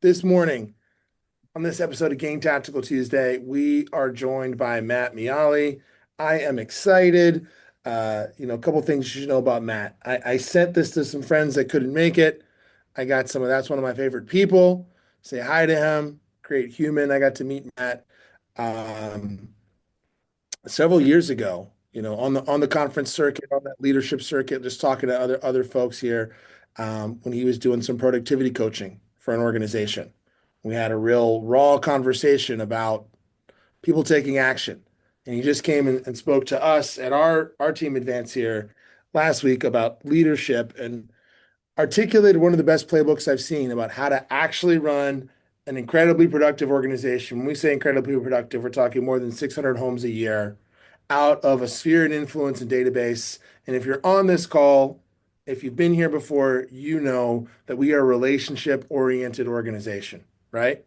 This morning, on this episode of Game Tactical Tuesday, we are joined by Matt Miale. I am excited. A couple things you should know about Matt. I sent this to some friends that couldn't make it. I got some of that's one of my favorite people. Say hi to him. Great human. I got to meet Matt um, several years ago. On the conference circuit, on that leadership circuit, just talking to other folks here when he was doing some productivity coaching for an organization. We had a real raw conversation about people taking action. And he just came and spoke to us at our team advance here last week about leadership and articulated one of the best playbooks I've seen about how to actually run an incredibly productive organization. When we say incredibly productive, we're talking more than 600 homes a year out of a sphere and influence and database. And if you're on this call, if you've been here before, you know that we are a relationship oriented organization, right?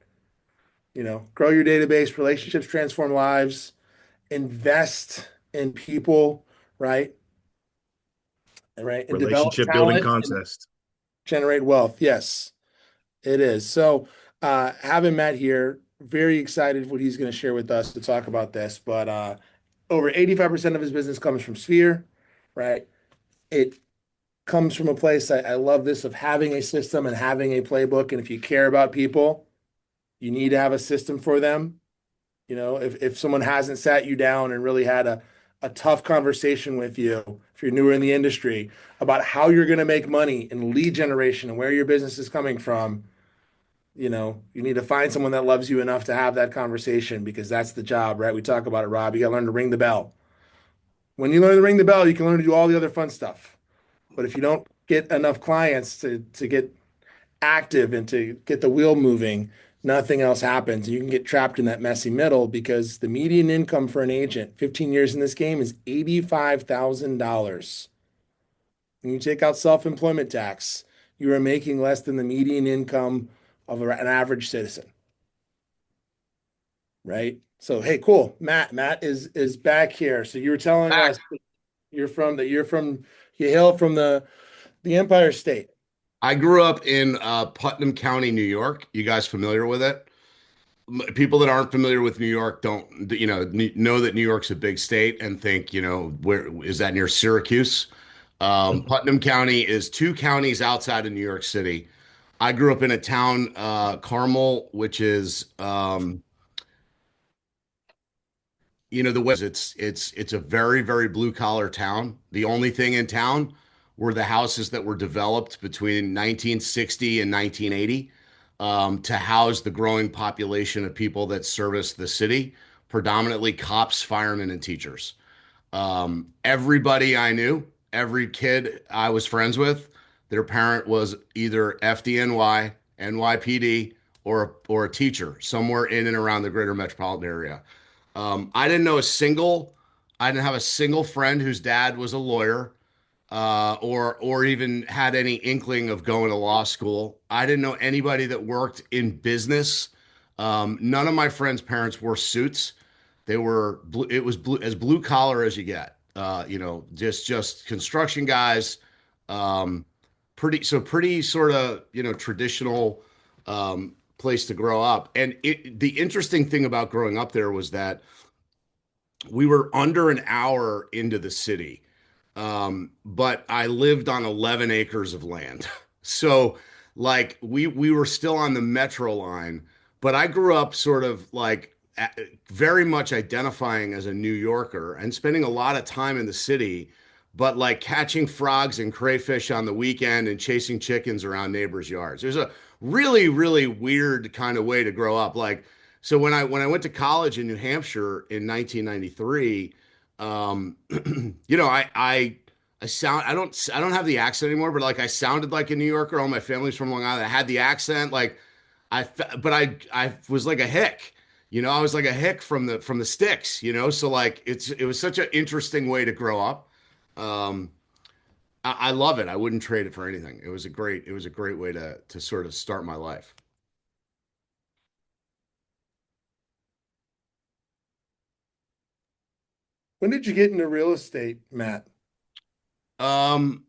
Grow your database, relationships transform lives, invest in people, right? Right. And develop Relationship building talent and contest. generate wealth. Yes, it is. So, having Matt here, very excited what he's going to share with us to talk about this. But over 85% of his business comes from Sphere, right? It comes from a place I love this of having a system and having a playbook. And if you care about people, you need to have a system for them. If someone hasn't sat you down and really had a tough conversation with you, if you're newer in the industry, about how you're going to make money and lead generation and where your business is coming from, you need to find someone that loves you enough to have that conversation because that's the job, right? We talk about it, Rob. You got to learn to ring the bell. When you learn to ring the bell, you can learn to do all the other fun stuff. But if you don't get enough clients to get active and to get the wheel moving, nothing else happens. You can get trapped in that messy middle because the median income for an agent, 15 years in this game, is $85,000. When you take out self-employment tax, you are making less than the median income of an average citizen, right? So, hey, cool. Matt is back here. So you were telling Back. us you're from you hail from the Empire State. I grew up in Putnam County, New York. You guys familiar with it? People that aren't familiar with New York don't, know that New York's a big state and think, where is that near Syracuse? Putnam County is two counties outside of New York City. I grew up in a town, Carmel, which is, the West. It's a very, very blue collar town. The only thing in town were the houses that were developed between 1960 and 1980 to house the growing population of people that service the city, predominantly cops, firemen, and teachers. Everybody I knew, every kid I was friends with, their parent was either FDNY, NYPD, or a teacher somewhere in and around the greater metropolitan area. I didn't know a single, I didn't have a single friend whose dad was a lawyer, or even had any inkling of going to law school. I didn't know anybody that worked in business. None of my friends' parents wore suits. It was as blue collar as you get. Just construction guys. Um, pretty sort of, traditional place to grow up. And the interesting thing about growing up there was that we were under an hour into the city, but I lived on 11 acres of land. So, like, we were still on the metro line, but I grew up sort of like very much identifying as a New Yorker and spending a lot of time in the city, but like catching frogs and crayfish on the weekend and chasing chickens around neighbors' yards. There's a really, really weird kind of way to grow up. Like, so when I went to college in New Hampshire in 1993, I don't have the accent anymore, but like I sounded like a New Yorker. All my family's from Long Island. I had the accent, like but I was like a hick. I was like a hick from the sticks. So like it was such an interesting way to grow up. Um, I love it. I wouldn't trade it for anything. It was a great way to sort of start my life. When did you get into real estate, Matt? Um,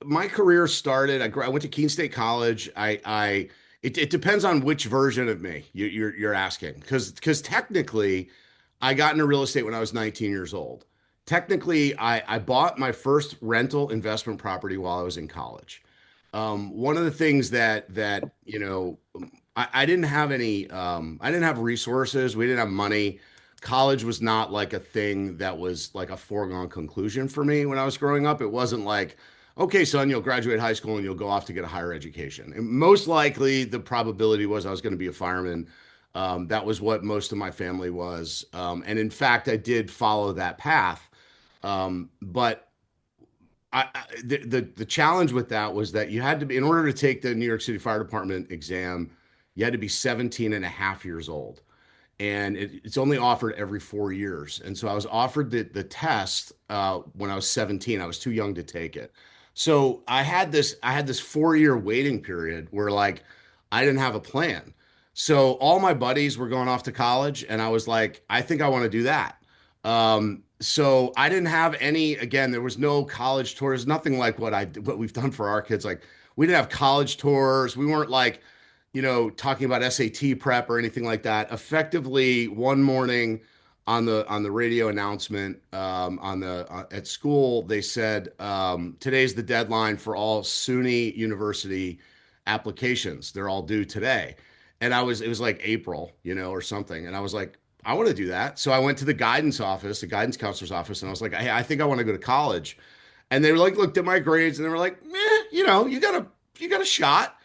my career started. I went to Keene State College. I It depends on which version of me you're asking. Because technically, I got into real estate when I was 19 years old. Technically, I bought my first rental investment property while I was in college. One of the things I didn't have I didn't have resources. We didn't have money. College was not like a thing that was like a foregone conclusion for me when I was growing up. It wasn't like, okay, son, you'll graduate high school and you'll go off to get a higher education. And most likely, the probability was I was going to be a fireman. That was what most of my family was. And in fact, I did follow that path. But the challenge with that was that you had to be, in order to take the New York City Fire Department exam, you had to be 17 and a half years old. And it's only offered every 4 years. And so I was offered the test when I was 17. I was too young to take it. So I had this 4 year waiting period where like I didn't have a plan. So all my buddies were going off to college, and I was like, I think I want to do that. So I didn't have any, again, there was no college tours, nothing like what we've done for our kids. Like we didn't have college tours. We weren't like, talking about SAT prep or anything like that. Effectively, one morning on the radio announcement at school, they said today's the deadline for all SUNY University applications. They're all due today, and it was like April, or something, and I was like, I want to do that. So I went to the guidance office, the guidance counselor's office, and I was like, hey, I think I want to go to college. And they were like, looked at my grades, and they were like, you got a shot.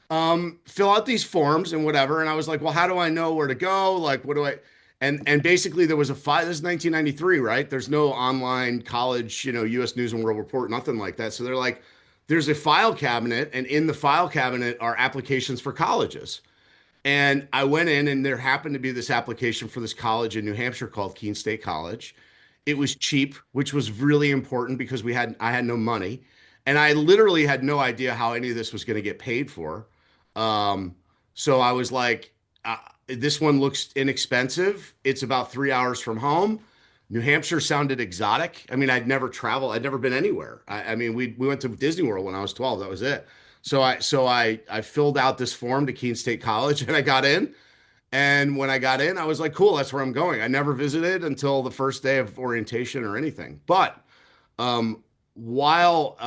Fill out these forms and whatever. And I was like, well, how do I know where to go? Like, what do I? And basically there was a file. This is 1993, right? There's no online college, U.S. News and World Report, nothing like that. So they're like, there's a file cabinet, and in the file cabinet are applications for colleges. And I went in, and there happened to be this application for this college in New Hampshire called Keene State College. It was cheap, which was really important because I had no money, and I literally had no idea how any of this was going to get paid for. Um, so I was like, this one looks inexpensive. It's about 3 hours from home. New Hampshire sounded exotic. I mean, I'd never traveled. I'd never been anywhere. I mean, we went to Disney World when I was 12. That was it. So I filled out this form to Keene State College, and I got in. And when I got in, I was like, cool, that's where I'm going. I never visited until the first day of orientation or anything. But while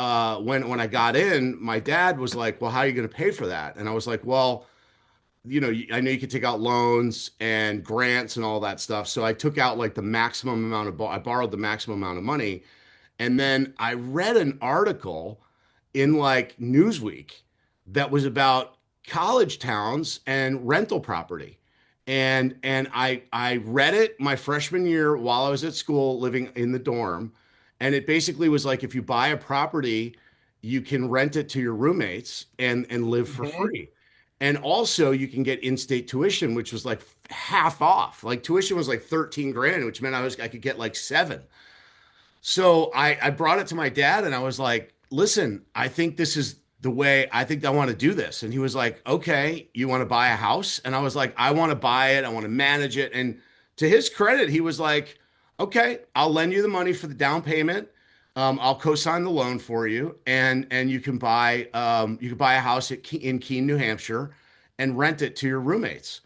when I got in, my dad was like, "Well, how are you going to pay for that?" And I was like, "Well, I know you could take out loans and grants and all that stuff." So I took out like the maximum amount I borrowed the maximum amount of money, and then I read an article in like Newsweek that was about college towns and rental property. And I read it my freshman year while I was at school living in the dorm. And it basically was like if you buy a property, you can rent it to your roommates and live for Mhm. free. And also you can get in-state tuition, which was like half off. Like tuition was like 13 grand, which meant I could get like seven. So I brought it to my dad, and I was like, listen, I think this is the way I think I want to do this. And he was like, okay, you want to buy a house? And I was like, I want to buy it. I want to manage it. And to his credit, he was like, okay, I'll lend you the money for the down payment. I'll co-sign the loan for you, and you can buy a house in Keene, New Hampshire, and rent it to your roommates.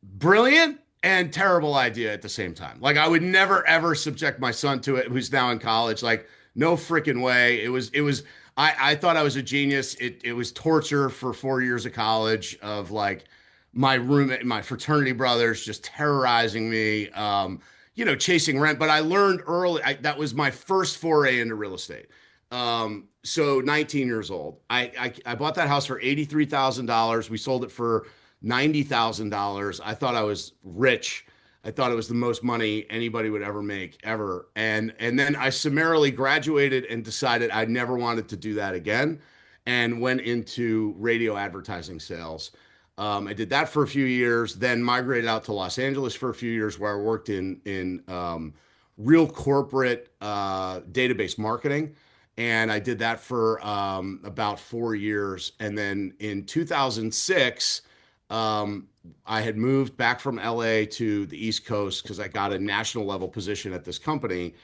Brilliant and terrible idea at the same time. Like I would never ever subject my son to it, who's now in college. Like no freaking way. I thought I was a genius. It was torture for 4 years of college of like my roommate, my fraternity brothers just terrorizing me, chasing rent. But I learned early, that was my first foray into real estate. So 19 years old, I bought that house for $83,000. We sold it for $90,000. I thought I was rich. I thought it was the most money anybody would ever make ever. And then I summarily graduated and decided I never wanted to do that again, and went into radio advertising sales. I did that for a few years, then migrated out to Los Angeles for a few years, where I worked in real corporate database marketing. And I did that for about 4 years. And then in 2006, um, I had moved back from LA to the East Coast because I got a national level position at this company,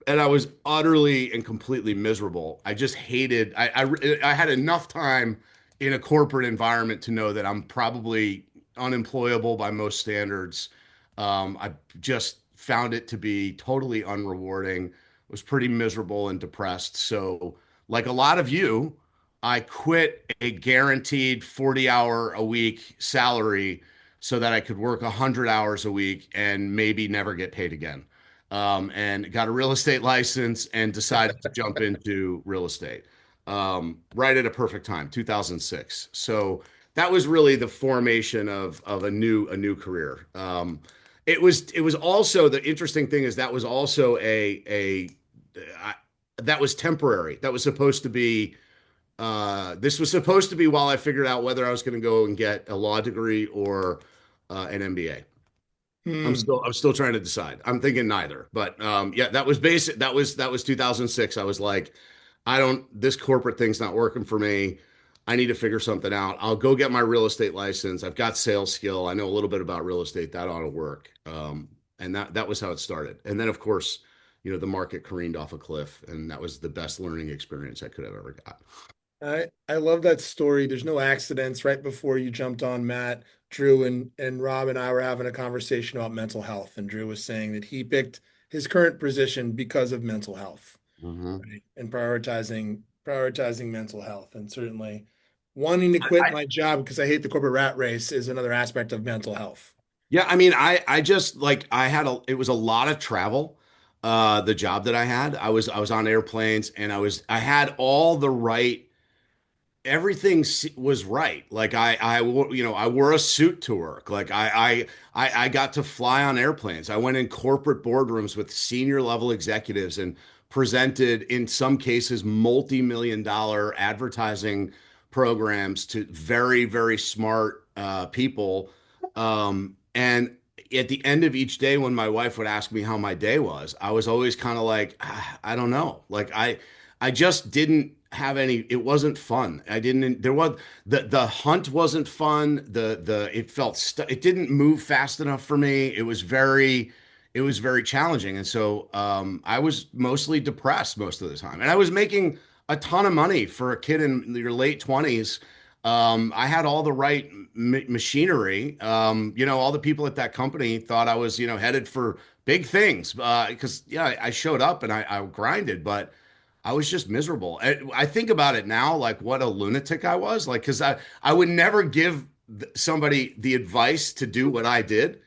and I was utterly and completely miserable. I just hated. I had enough time in a corporate environment to know that I'm probably unemployable by most standards. I just found it to be totally unrewarding, was pretty miserable and depressed. So, like a lot of you, I quit a guaranteed 40-hour a week salary so that I could work 100 hours a week and maybe never get paid again. And got a real estate license and decided to jump into real estate right at a perfect time, 2006. So that was really the formation of a new career. It was also the interesting thing is that was also I, that was temporary. That was supposed to be this was supposed to be while I figured out whether I was going to go and get a law degree or an MBA. Hmm. I'm still trying to decide. I'm thinking neither. But yeah, that was basic. That was 2006. I was like, I don't. This corporate thing's not working for me. I need to figure something out. I'll go get my real estate license. I've got sales skill. I know a little bit about real estate. That ought to work. And that was how it started. And then of course, the market careened off a cliff, and that was the best learning experience I could have ever got. I love that story. There's no accidents. Right before you jumped on, Matt, Drew and Rob and I were having a conversation about mental health, and Drew was saying that he picked his current position because of mental health, Mhm. right? And prioritizing mental health, and certainly wanting to quit my job because I hate the corporate rat race is another aspect of mental health. Yeah, I mean, I just like I had a it was a lot of travel. The job that I had, I was on airplanes and I had all the right everything was right. Like I wore a suit to work. Like I got to fly on airplanes. I went in corporate boardrooms with senior level executives and presented, in some cases, multi-million dollar advertising programs to very, very smart people. And at the end of each day, when my wife would ask me how my day was, I was always kind of like, I don't know. Like I just didn't have any. It wasn't fun. I didn't. There was the hunt wasn't fun. The it felt it didn't move fast enough for me. It was very challenging, and so I was mostly depressed most of the time. And I was making a ton of money for a kid in your late 20s. I had all the right machinery. All the people at that company thought I was, headed for big things because yeah, I showed up and I grinded, but I was just miserable. I think about it now, like what a lunatic I was. Like, because I would never give somebody the advice to do what I did.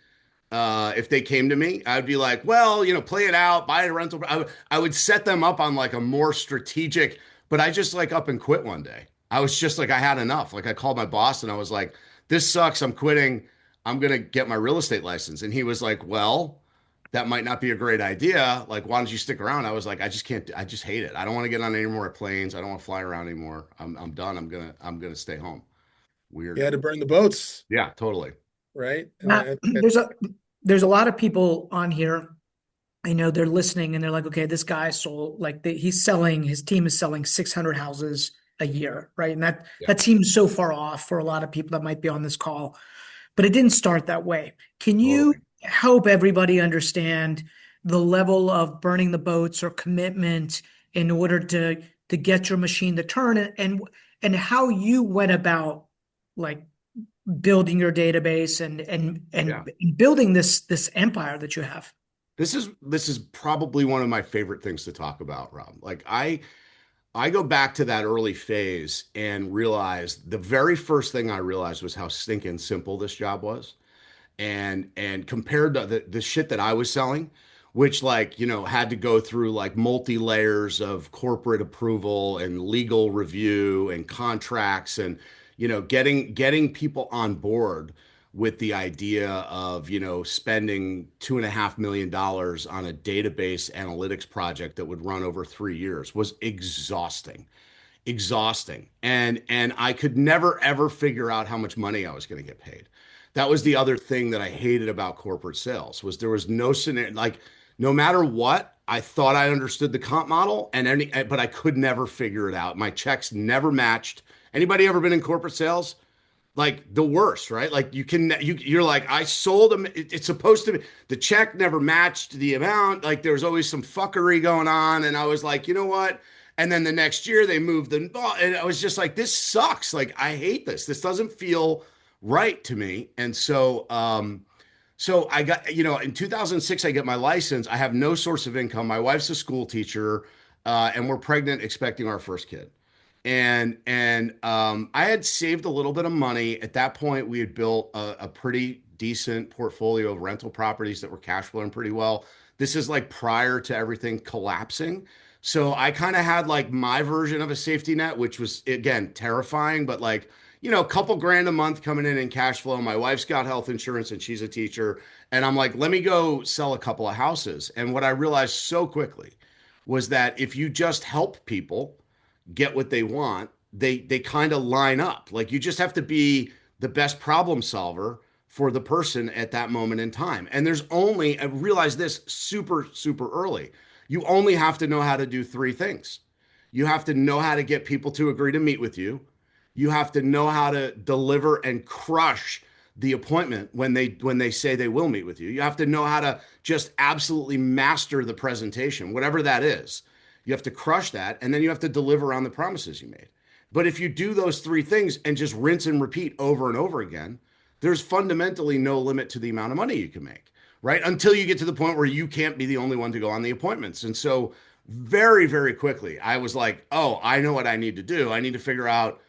If they came to me, I'd be like, well, play it out, buy a rental. I would set them up on like a more strategic, but I just like up and quit one day. I was just like, I had enough. Like, I called my boss and I was like, this sucks. I'm quitting. I'm going to get my real estate license. And he was like, well, that might not be a great idea. Like, why don't you stick around? I was like, I just can't, I just hate it. I don't want to get on any more planes. I don't want to fly around anymore. I'm done. I'm gonna stay home. You Weird. had to burn the boats, Yeah, totally. right? And Matt, there's a lot of people on here. I know they're listening and they're like, okay, this guy sold like he's selling, his team is selling 600 houses a year, right? And that Yeah, that seems so far off for a lot of people that might be on this call, but it didn't start that way. Can you totally. help everybody understand the level of burning the boats or commitment in order to get your machine to turn and how you went about like building your database Yeah. and building this empire that you have. This is probably one of my favorite things to talk about, Rob. Like I go back to that early phase and realize the very first thing I realized was how stinking simple this job was. And compared to the shit that I was selling, which like, had to go through like multi layers of corporate approval and legal review and contracts and getting people on board with the idea of spending $2.5 million on a database analytics project that would run over 3 years was exhausting. And I could never ever figure out how much money I was going to get paid. That was the other thing that I hated about corporate sales was there was no scenario like no matter what, I thought I understood the comp model but I could never figure it out. My checks never matched. Anybody ever been in corporate sales? Like the worst, right? Like you're like I sold them. It's supposed to be the check never matched the amount. Like there was always some fuckery going on, and I was like, you know what? And then the next year they moved the ball, and I was just like, this sucks. Like, I hate this. This doesn't feel right to me. And so I got, in 2006, I get my license. I have no source of income. My wife's a school teacher, and we're pregnant, expecting our first kid. And I had saved a little bit of money. At that point, we had built a pretty decent portfolio of rental properties that were cash flowing pretty well. This is like prior to everything collapsing. So I kind of had like my version of a safety net, which was again terrifying, but like, a couple grand a month coming in cash flow. My wife's got health insurance and she's a teacher. And I'm like, let me go sell a couple of houses. And what I realized so quickly was that if you just help people get what they want, they kind of line up. Like you just have to be the best problem solver for the person at that moment in time. And there's only, I realized this super, super early. You only have to know how to do three things. You have to know how to get people to agree to meet with you. You have to know how to deliver and crush the appointment when they say they will meet with you. You have to know how to just absolutely master the presentation, whatever that is. You have to crush that, and then you have to deliver on the promises you made. But if you do those three things and just rinse and repeat over and over again, there's fundamentally no limit to the amount of money you can make, right? Until you get to the point where you can't be the only one to go on the appointments. And so, very, very quickly, I was like, oh, I know what I need to do. I need to figure out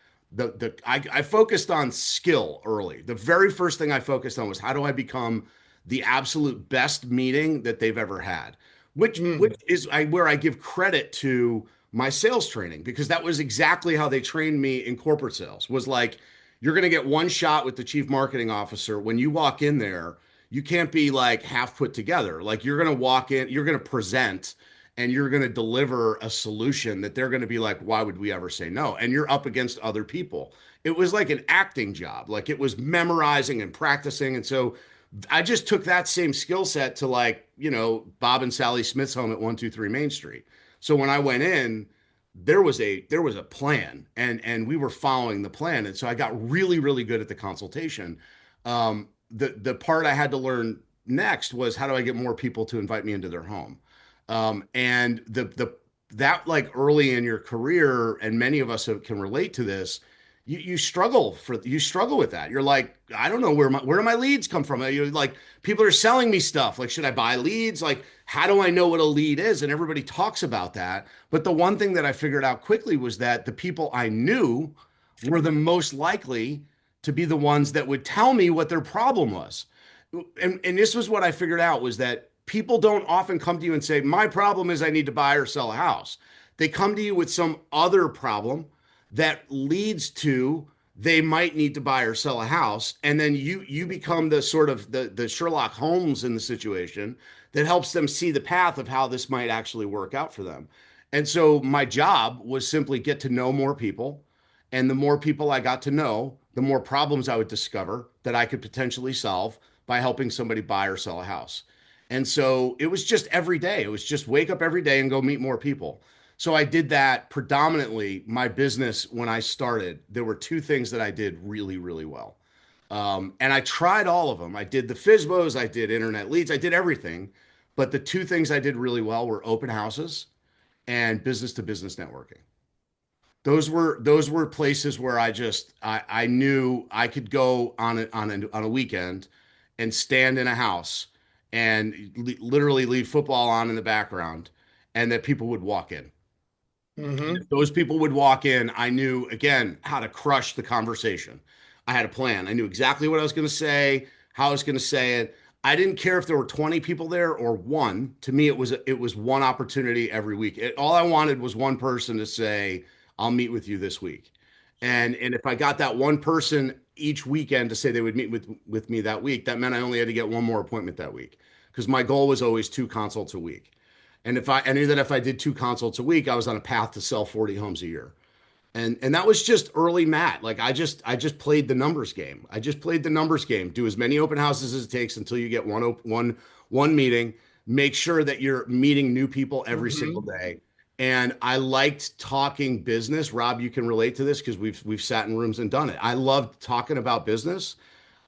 I focused on skill early. The very first thing I focused on was how do I become the absolute best meeting that they've ever had, which Mm. is where I give credit to my sales training, because that was exactly how they trained me in corporate sales. Was like, you're going to get one shot with the chief marketing officer. When you walk in there, you can't be like half put together. Like, you're going to walk in, you're going to present, and you're going to deliver a solution that they're going to be like, why would we ever say no? And you're up against other people. It was like an acting job. Like, it was memorizing and practicing. And so I just took that same skill set to, like, Bob and Sally Smith's home at 123 Main Street. So when I went in, there was a plan, and we were following the plan. And so I got really, really good at the consultation. The part I had to learn next was, how do I get more people to invite me into their home? And that, like, early in your career, and many of us can relate to this. You struggle with that. You're like, I don't know where do my leads come from? You're like, people are selling me stuff. Like, should I buy leads? Like, how do I know what a lead is? And everybody talks about that. But the one thing that I figured out quickly was that the people I knew were the most likely to be the ones that would tell me what their problem was. And this was what I figured out, was that people don't often come to you and say, my problem is I need to buy or sell a house. They come to you with some other problem that leads to they might need to buy or sell a house. And then you become the sort of the Sherlock Holmes in the situation that helps them see the path of how this might actually work out for them. And so my job was simply get to know more people. And the more people I got to know, the more problems I would discover that I could potentially solve by helping somebody buy or sell a house. And so it was just every day. It was just wake up every day and go meet more people. So I did that predominantly. My business, when I started, there were two things that I did really, really well. And I tried all of them. I did the FISBOs, I did internet leads, I did everything. But the two things I did really well were open houses and business to business networking. Those were places where I knew I could go on a weekend and stand in a house and literally leave football on in the background, and that people would walk in. And Hmm. if those people would walk in, I knew again how to crush the conversation. I had a plan. I knew exactly what I was going to say, how I was going to say it. I didn't care if there were 20 people there or one. To me, it was one opportunity every week. All I wanted was one person to say, "I'll meet with you this week." And if I got that one person each weekend to say they would meet with me that week, that meant I only had to get one more appointment that week, because my goal was always two consults a week. And I knew that if I did two consults a week, I was on a path to sell 40 homes a year. And that was just early Matt. Like, I just played the numbers game. I just played the numbers game. Do as many open houses as it takes until you get one meeting. Make sure that you're meeting new people every single Hmm. day. And I liked talking business. Rob, you can relate to this because we've sat in rooms and done it. I loved talking about business.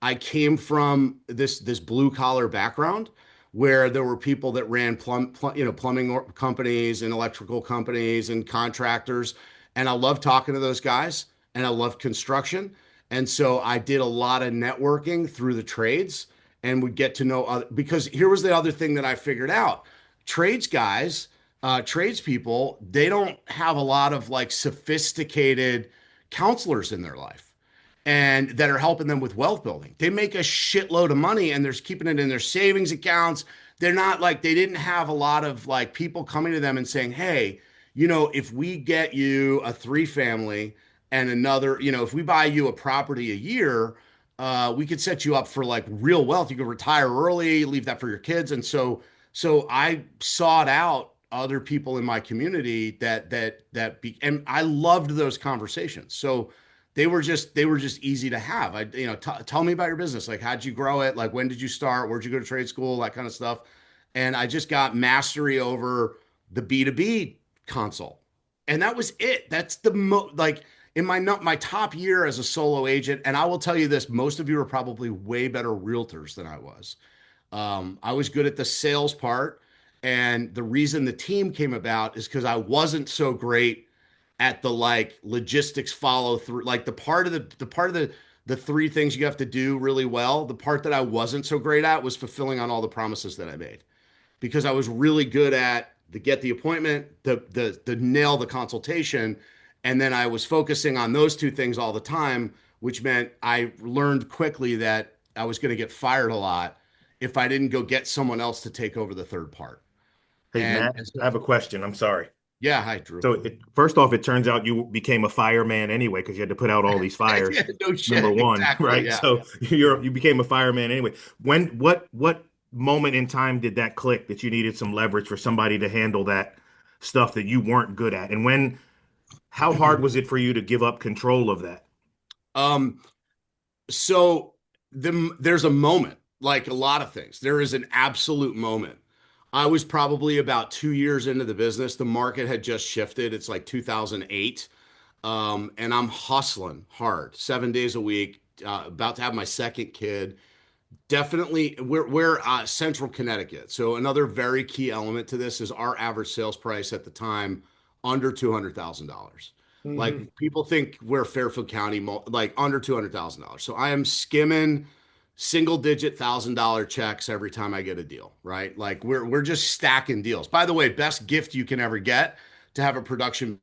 I came from this blue collar background where there were people that ran plumbing companies and electrical companies and contractors. And I love talking to those guys and I love construction. And so I did a lot of networking through the trades and would get to know other, because here was the other thing that I figured out. Trades guys, tradespeople, they don't have a lot of like sophisticated counselors in their life and that are helping them with wealth building. They make a shitload of money and they're keeping it in their savings accounts. They're not like, they didn't have a lot of like people coming to them and saying, hey, if we get you a three family and another, if we buy you a property a year, we could set you up for like real wealth. You could retire early, leave that for your kids. And so I sought out other people in my community and I loved those conversations. So they were just easy to have. Tell me about your business. Like, how'd you grow it? Like, when did you start? Where'd you go to trade school? That kind of stuff. And I just got mastery over the B2B console. And that was it. That's like in my top year as a solo agent. And I will tell you this, most of you are probably way better realtors than I was. I was good at the sales part. And the reason the team came about is because I wasn't so great at the like logistics follow through, like the three things you have to do really well. The part that I wasn't so great at was fulfilling on all the promises that I made because I was really good at the get the appointment, the nail the consultation, and then I was focusing on those two things all the time, which meant I learned quickly that I was going to get fired a lot if I didn't go get someone else to take over the third part. Hey, And, Matt, and so, I have a question. I'm sorry. yeah, hi, Drew. So, first off, it turns out you became a fireman anyway because you had to put out all these fires. Yeah, no Number shit, one, exactly. right? Yeah. So you became a fireman anyway. What moment in time did that click that you needed some leverage for somebody to handle that stuff that you weren't good at? And how hard was it for you to give up control of that? Um, so there's a moment, like a lot of things. There is an absolute moment. I was probably about 2 years into the business. The market had just shifted. It's like 2008. And I'm hustling hard, 7 days a week, about to have my second kid. Definitely, we're Central Connecticut. So another very key element to this is our average sales price at the time under $200,000. Like Mhm. people think we're Fairfield County, like under $200,000. So I am skimming single digit $1,000 checks every time I get a deal, right? Like we're just stacking deals. By the way, best gift you can ever get to have a production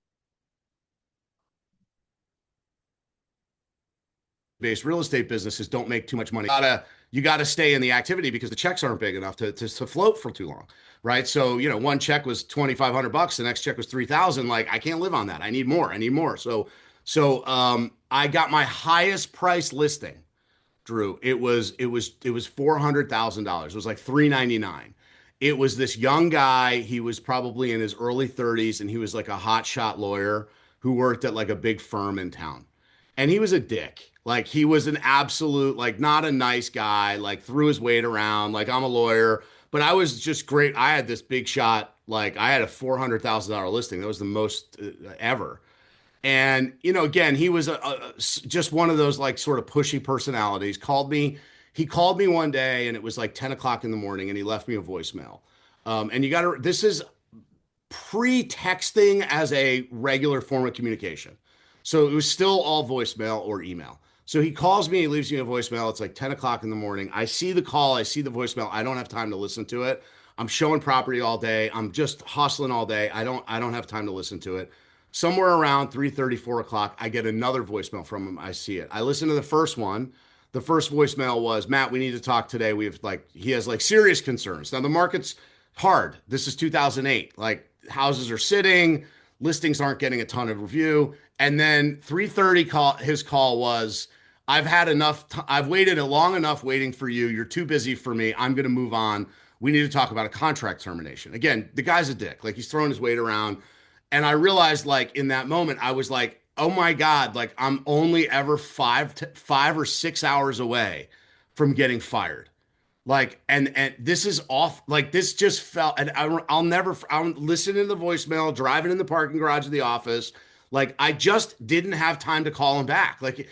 based real estate businesses don't make too much money. You gotta stay in the activity because the checks aren't big enough to float for too long, right? So one check was $2,500, the next check was 3,000. Like I can't live on that. I need more. I need more. So I got my highest price listing, Drew. It was $400,000. It was like 399. It was this young guy. He was probably in his early 30s, and he was like a hot shot lawyer who worked at like a big firm in town. And he was a dick. Like he was an absolute, like not a nice guy, like threw his weight around, like I'm a lawyer. But I was just great. I had this big shot, like I had a $400,000 listing. That was the most ever. And again, he was just one of those like sort of pushy personalities. He called me one day, and it was like 10 o'clock in the morning, and he left me a voicemail. And you got to. This is pre-texting as a regular form of communication. So it was still all voicemail or email. So he calls me, he leaves me a voicemail. It's like 10 o'clock in the morning. I see the call, I see the voicemail. I don't have time to listen to it. I'm showing property all day. I'm just hustling all day. I don't have time to listen to it. Somewhere around 3:30, 4 o'clock, I get another voicemail from him. I see it. I listen to the first one. The first voicemail was, Matt, we need to talk today. He has like serious concerns. Now the market's hard. This is 2008. Like houses are sitting, listings aren't getting a ton of review. And then 3:30 his call was, I've had enough. I've waited a long enough waiting for you. You're too busy for me. I'm going to move on. We need to talk about a contract termination. Again, the guy's a dick. Like he's throwing his weight around. And I realized like in that moment, I was like, oh my God, like I'm only ever 5 or 6 hours away from getting fired. Like, and this is off. Like, this just felt, and I'll listen to the voicemail, driving in the parking garage of the office. Like, I just didn't have time to call him back. Like,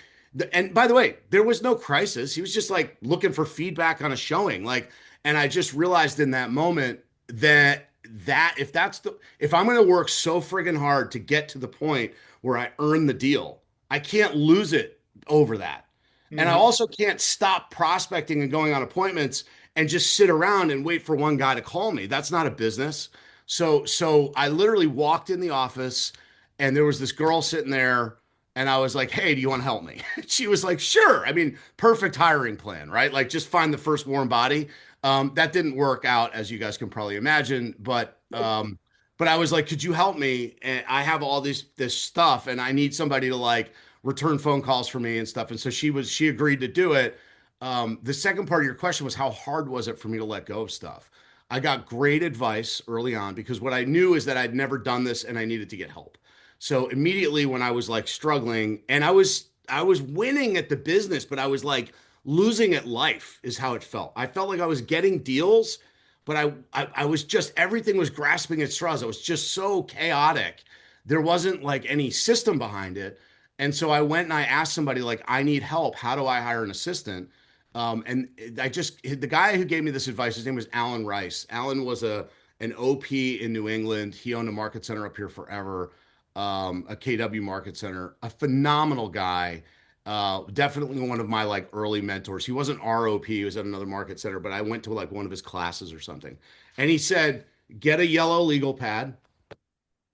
and by the way, there was no crisis. He was just like looking for feedback on a showing. Like, And I just realized in that moment that if I'm going to work so friggin' hard to get to the point where I earn the deal, I can't lose it over that. And I Hmm. also can't stop prospecting and going on appointments and just sit around and wait for one guy to call me. That's not a business. So I literally walked in the office and there was this girl sitting there and I was like, "Hey, do you want to help me?" She was like, "Sure." I mean, perfect hiring plan, right? Like just find the first warm body. That didn't work out, as you guys can probably imagine, but I was like, "Could you help me? And I have all this stuff, and I need somebody to like return phone calls for me and stuff." And so she agreed to do it. The second part of your question was how hard was it for me to let go of stuff? I got great advice early on because what I knew is that I'd never done this and I needed to get help. So immediately when I was like struggling and I was winning at the business, but I was like losing at life is how it felt. I felt like I was getting deals, but I was just everything was grasping at straws. It was just so chaotic. There wasn't like any system behind it. And so I went and I asked somebody like, I need help. How do I hire an assistant? And the guy who gave me this advice, his name was Alan Rice. Alan was an OP in New England. He owned a market center up here forever, a KW market center, a phenomenal guy. Definitely one of my like early mentors. He wasn't ROP, he was at another market center, but I went to like one of his classes or something. And he said, get a yellow legal pad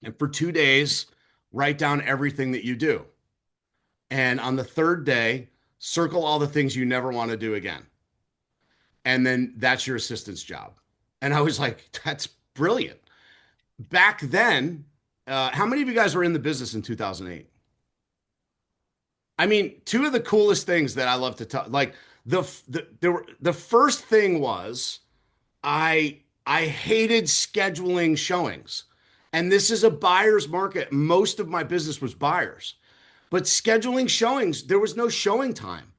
and for 2 days, write down everything that you do. And on the third day, circle all the things you never want to do again. And then that's your assistant's job. And I was like, that's brilliant. Back then, how many of you guys were in the business in 2008? I mean, two of the coolest things that I love to talk, like the first thing was I hated scheduling showings. And this is a buyer's market. Most of my business was buyers. But scheduling showings, there was no showing time.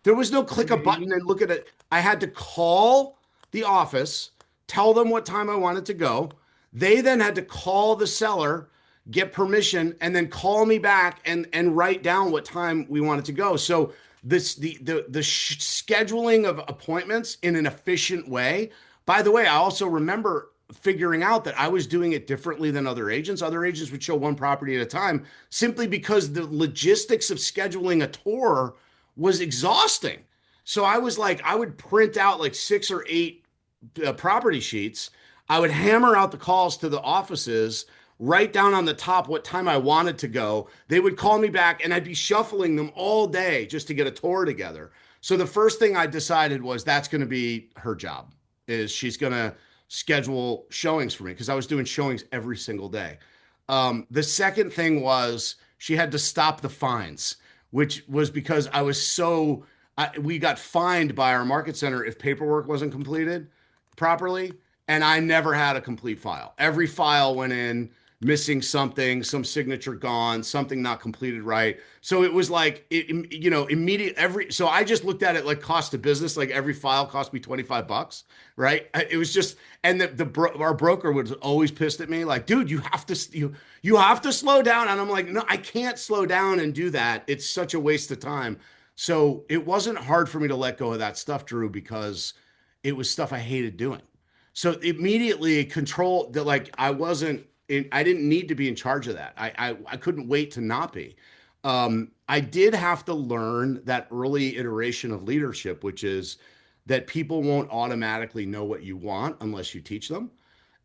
There was no click a button and look at it. I had to call the office, tell them what time I wanted to go. They then had to call the seller, get permission, and then call me back and write down what time we wanted to go. So the scheduling of appointments in an efficient way. By the way, I also remember figuring out that I was doing it differently than other agents. Other agents would show one property at a time simply because the logistics of scheduling a tour was exhausting. So I was like, I would print out like 6 or 8 property sheets. I would hammer out the calls to the offices, write down on the top what time I wanted to go. They would call me back and I'd be shuffling them all day just to get a tour together. So the first thing I decided was that's going to be her job is she's going to schedule showings for me because I was doing showings every single day. The second thing was she had to stop the fines, which was because we got fined by our market center if paperwork wasn't completed properly. And I never had a complete file. Every file went in missing something, some signature gone, something not completed right. So it was like, immediate so I just looked at it like cost of business, like every file cost me 25 bucks, right? It was just, and our broker was always pissed at me like, dude, you have to slow down. And I'm like, no, I can't slow down and do that. It's such a waste of time. So it wasn't hard for me to let go of that stuff, Drew, because it was stuff I hated doing. So immediately control that like I didn't need to be in charge of that. I couldn't wait to not be. I did have to learn that early iteration of leadership, which is that people won't automatically know what you want unless you teach them.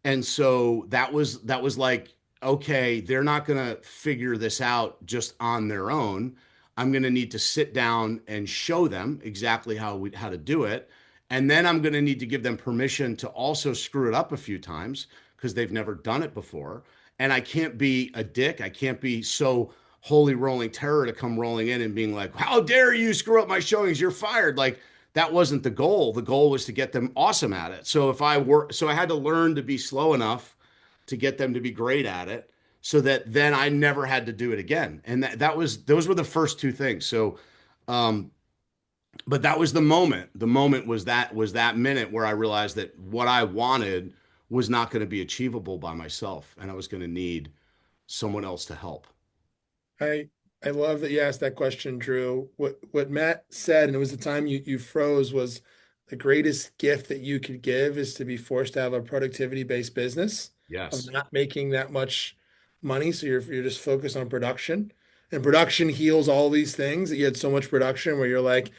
And so that was like, okay, they're not going to figure this out just on their own. I'm going to need to sit down and show them exactly how to do it. And then I'm going to need to give them permission to also screw it up a few times because they've never done it before. And I can't be a dick. I can't be so holy rolling terror to come rolling in and being like, how dare you screw up my showings? You're fired. Like that wasn't the goal. The goal was to get them awesome at it. So I had to learn to be slow enough to get them to be great at it so that then I never had to do it again. And those were the first two things. So, but that was the moment. The moment was that minute where I realized that what I wanted was not going to be achievable by myself and I was going to need someone else to help. I I love that you asked that question, Drew. What Matt said, and it was the time you froze, was the greatest gift that you could give is to be forced to have a productivity-based business of Yes. not making that much money. So you're just focused on production. And production heals all these things that you had so much production where you're like,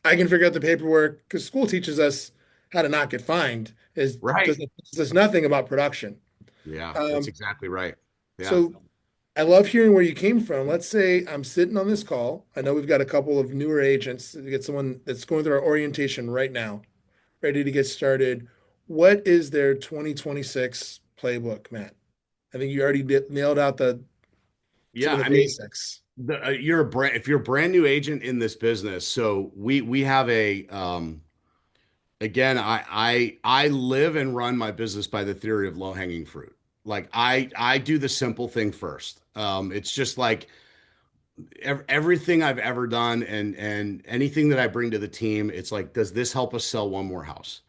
I can figure out the paperwork because school teaches us how to not get fined. Is Right. does nothing about production. Yeah, that's Um, exactly right. Yeah. so I love hearing where you came from. Let's say I'm sitting on this call. I know we've got a couple of newer agents. To get someone that's going through our orientation right now, ready to get started. What is their 2026 playbook, Matt? I think you already nailed out the some Yeah, of the I mean, basics. you're a brand if you're a brand new agent in this business, so we have a again, I live and run my business by the theory of low-hanging fruit. Like I do the simple thing first. It's just like everything I've ever done and anything that I bring to the team, it's like, does this help us sell one more house?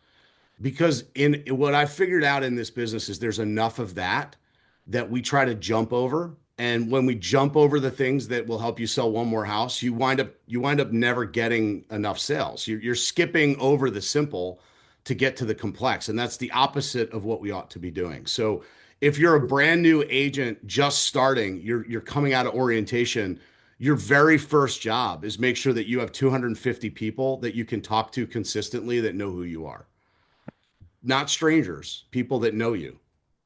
Because in what I figured out in this business is there's enough of that we try to jump over. And when we jump over the things that will help you sell one more house, you wind up never getting enough sales. You're skipping over the simple to get to the complex, and that's the opposite of what we ought to be doing. So if you're a brand new agent just starting, you're coming out of orientation, your very first job is make sure that you have 250 people that you can talk to consistently that know who you are, not strangers, people that know you.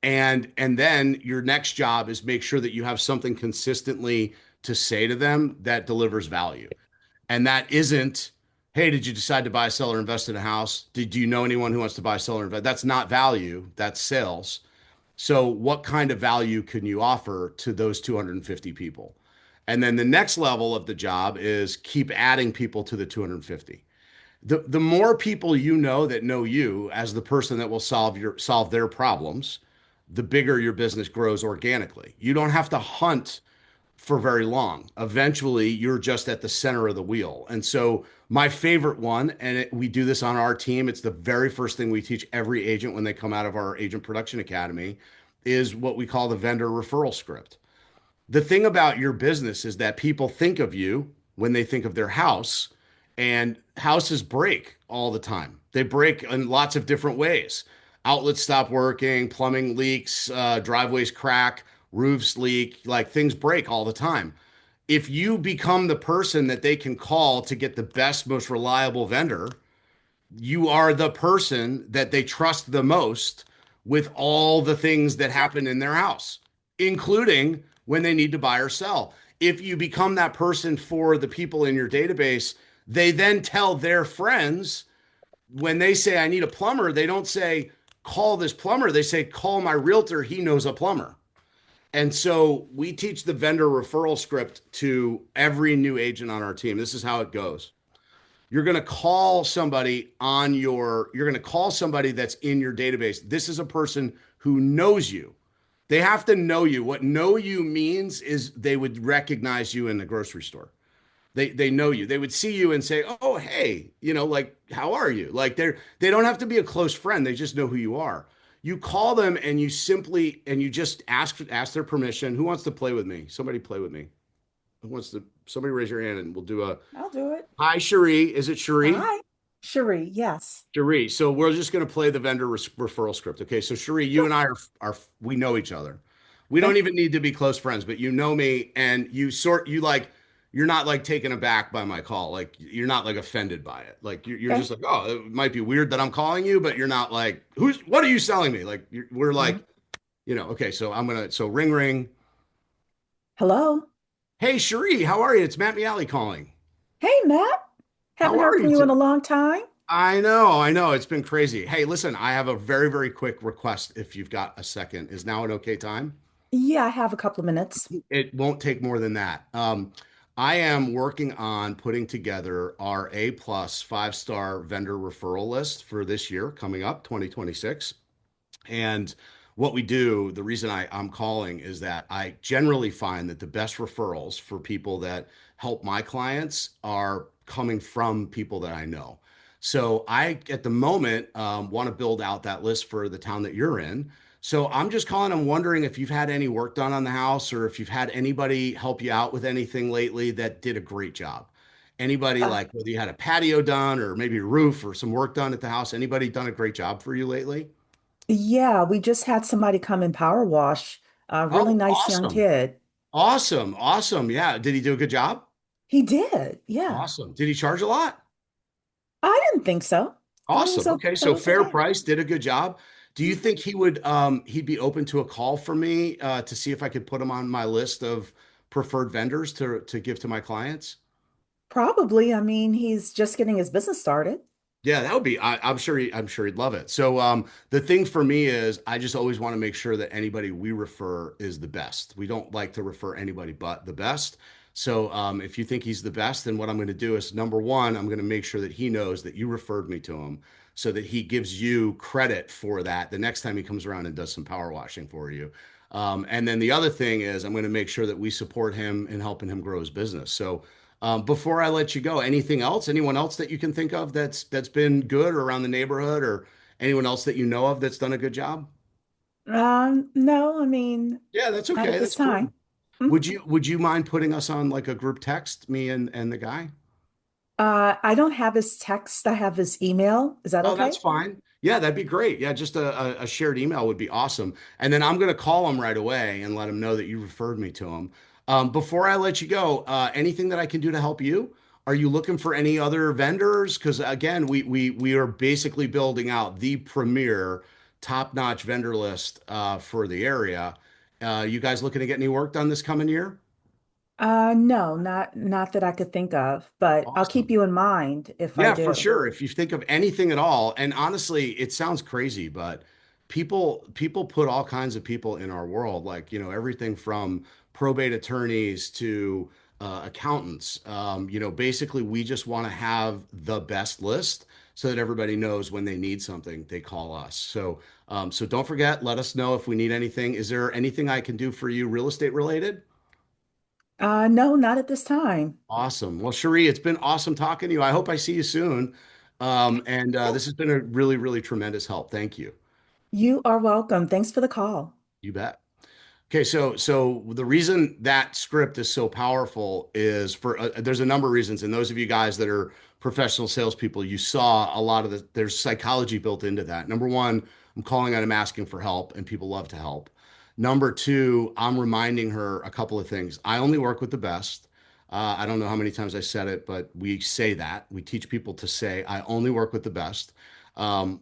And then your next job is make sure that you have something consistently to say to them that delivers value. And that isn't, hey, did you decide to buy, sell, or invest in a house? Did you know anyone who wants to buy, sell, or invest? That's not value, that's sales. So what kind of value can you offer to those 250 people? And then the next level of the job is keep adding people to the 250. The more people you know that know you as the person that will solve their problems, the bigger your business grows organically. You don't have to hunt for very long. Eventually, you're just at the center of the wheel. And so, my favorite one, and we do this on our team, it's the very first thing we teach every agent when they come out of our agent production academy, is what we call the vendor referral script. The thing about your business is that people think of you when they think of their house, and houses break all the time. They break in lots of different ways. Outlets stop working, plumbing leaks, driveways crack, roofs leak, like things break all the time. If you become the person that they can call to get the best, most reliable vendor, you are the person that they trust the most with all the things that happen in their house, including when they need to buy or sell. If you become that person for the people in your database, they then tell their friends when they say, I need a plumber, they don't say, call this plumber. They say, call my realtor. He knows a plumber. And so we teach the vendor referral script to every new agent on our team. This is how it goes. You're going to call somebody that's in your database. This is a person who knows you. They have to know you. What know you means is they would recognize you in the grocery store. They know you. They would see you and say, "Oh, hey, like how are you?" Like they don't have to be a close friend. They just know who you are. You call them and you just ask their permission. Who wants to play with me? Somebody play with me. Who wants to? Somebody raise your hand and we'll do a I'll do it. Hi, Cherie. Is it Cherie? Hi, Cherie. Yes. Cherie. So we're just going to play the vendor referral script. Okay. So Cherie, you and I we know each other. We don't Okay. even need to be close friends, but you know me and you're not like taken aback by my call. Like you're not like offended by it. Like you're Okay. just like, oh, it might be weird that I'm calling you, but you're not like, what are you selling me? Like we're Mhm. like, okay. So ring ring. Hello. Hey, Cherie, how are you? It's Matt Miale calling. Hey, Matt. How Haven't are heard from you? you in a long time. I know. It's been crazy. Hey, listen, I have a very, very quick request if you've got a second. Is now an okay time? Yeah, I have a couple of minutes. It won't take more than that. I am working on putting together our A plus 5-star vendor referral list for this year coming up, 2026. And what we do, the reason I'm calling is that I generally find that the best referrals for people that help my clients are coming from people that I know. So I, at the moment, want to build out that list for the town that you're in. So I'm just calling. I'm wondering if you've had any work done on the house or if you've had anybody help you out with anything lately that did a great job. Anybody Uh, like whether you had a patio done or maybe a roof or some work done at the house? Anybody done a great job for you lately? yeah, we just had somebody come and power wash. A really Oh, nice young awesome. kid. Awesome. Awesome. Yeah. Did he do a good job? He did. Yeah. Awesome. Did he charge a lot? I didn't think so. Awesome. Okay. Thought it So was fair okay. price, did a good job. Do you think he'd be open to a call from me to see if I could put him on my list of preferred vendors to give to my clients? Probably. I mean, he's just getting his business started. Yeah, that would be. I'm sure he'd love it. So, the thing for me is, I just always want to make sure that anybody we refer is the best. We don't like to refer anybody but the best. So, if you think he's the best, then what I'm going to do is number one, I'm going to make sure that he knows that you referred me to him, so that he gives you credit for that the next time he comes around and does some power washing for you. And then the other thing is, I'm going to make sure that we support him in helping him grow his business. So. Before I let you go, anything else? Anyone else that you can think of that's been good or around the neighborhood, or anyone else that you know of that's done a good job? No, I mean, Yeah, that's not at okay. this That's cool. time. Mhm. Would you mind putting us on like a group text, me and the guy? I don't have his text. I have his email. Is that Oh, that's okay? fine. Yeah, that'd be great. Yeah, just a shared email would be awesome. And then I'm going to call him right away and let him know that you referred me to him. Before I let you go, anything that I can do to help you? Are you looking for any other vendors? Because again, we are basically building out the premier top-notch vendor list for the area. You guys looking to get any work done this coming year? No, not that I could think of, but I'll keep Awesome. you in mind if I Yeah, for do. sure. If you think of anything at all, and honestly, it sounds crazy, but people put all kinds of people in our world, like, everything from probate attorneys to accountants. Basically, we just want to have the best list so that everybody knows when they need something, they call us. So don't forget, let us know if we need anything. Is there anything I can do for you real estate related? No, not at this time. Awesome. Well, Cherie, it's been awesome talking to you. I hope I see you soon. And Yeah. this has been a really, really tremendous help. Thank you. You are welcome. Thanks for the call. You bet. Okay, so the reason that script is so powerful is for there's a number of reasons, and those of you guys that are professional salespeople, you saw a lot of there's psychology built into that. Number one, I'm calling out, I'm asking for help, and people love to help. Number two, I'm reminding her a couple of things. I only work with the best. I don't know how many times I said it, but we say that. We teach people to say, I only work with the best.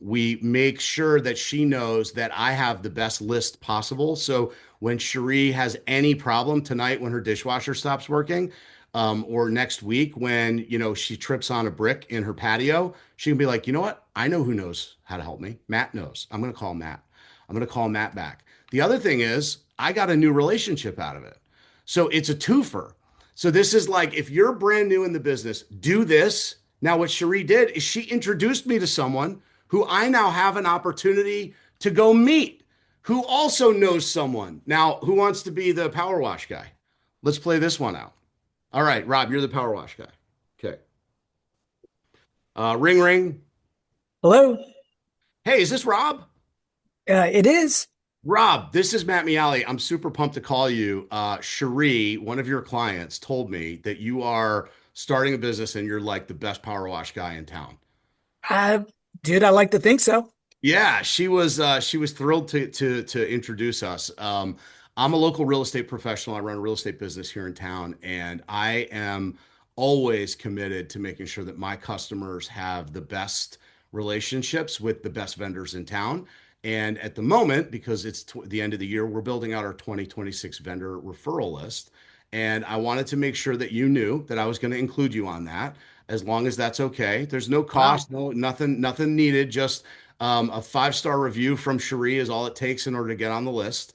We make sure that she knows that I have the best list possible. So when Cherie has any problem tonight when her dishwasher stops working, or next week when she trips on a brick in her patio, she can be like, you know what? I know who knows how to help me. Matt knows. I'm going to call Matt. I'm going to call Matt back. The other thing is, I got a new relationship out of it. So it's a twofer. So this is like, if you're brand new in the business, do this. Now, what Cherie did is she introduced me to someone who I now have an opportunity to go meet, who also knows someone. Now, who wants to be the power wash guy? Let's play this one out. All right, Rob, you're the power wash guy. Okay. Ring, ring. Hello. Hey, is this Rob? It is. Rob, this is Matt Miale. I'm super pumped to call you. Cherie, one of your clients, told me that you are starting a business and you're like the best power wash guy in town. I Dude, I like to think so. Yeah, she was thrilled to introduce us. I'm a local real estate professional. I run a real estate business here in town, and I am always committed to making sure that my customers have the best relationships with the best vendors in town. And at the moment, because it's the end of the year, we're building out our 2026 vendor referral list. And I wanted to make sure that you knew that I was going to include you on that, as long as that's okay. There's no Wow. cost, no nothing needed. Just a 5-star review from Cherie is all it takes in order to get on the list.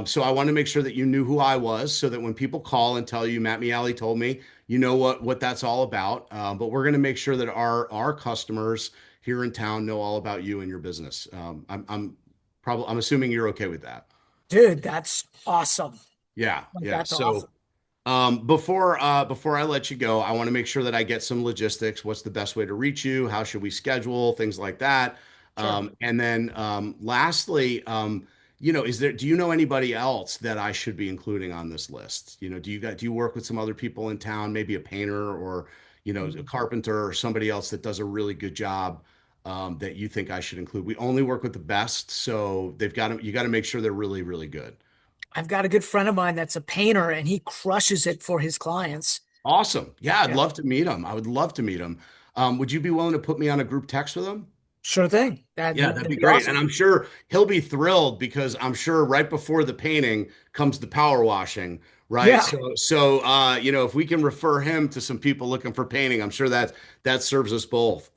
So I want to make sure that you knew who I was, so that when people call and tell you Matt Miale told me, you know what that's all about. But we're going to make sure that our customers here in town know all about you and your business. I'm assuming you're okay with that. Dude, that's awesome. Yeah, Like, yeah. that's awesome. So before I let you go, I want to make sure that I get some logistics. What's the best way to reach you? How should we schedule? Things like that. Sure. And then lastly, do you know anybody else that I should be including on this list? Do you work with some other people in town, maybe a painter or a carpenter or somebody else that does a really good job that you think I should include. We only work with the best, so you got to make sure they're really, really good. I've got a good friend of mine that's a painter and he crushes it for his clients. Awesome. Yeah, I'd Yeah, love to meet him. I would love to meet him. Would you be willing to put me on a group text with him? sure thing. Yeah, that'd That'd be be great. And awesome. I'm sure he'll be thrilled because I'm sure right before the painting comes the power washing, right? Yeah. So if we can refer him to some people looking for painting, I'm sure that serves us both.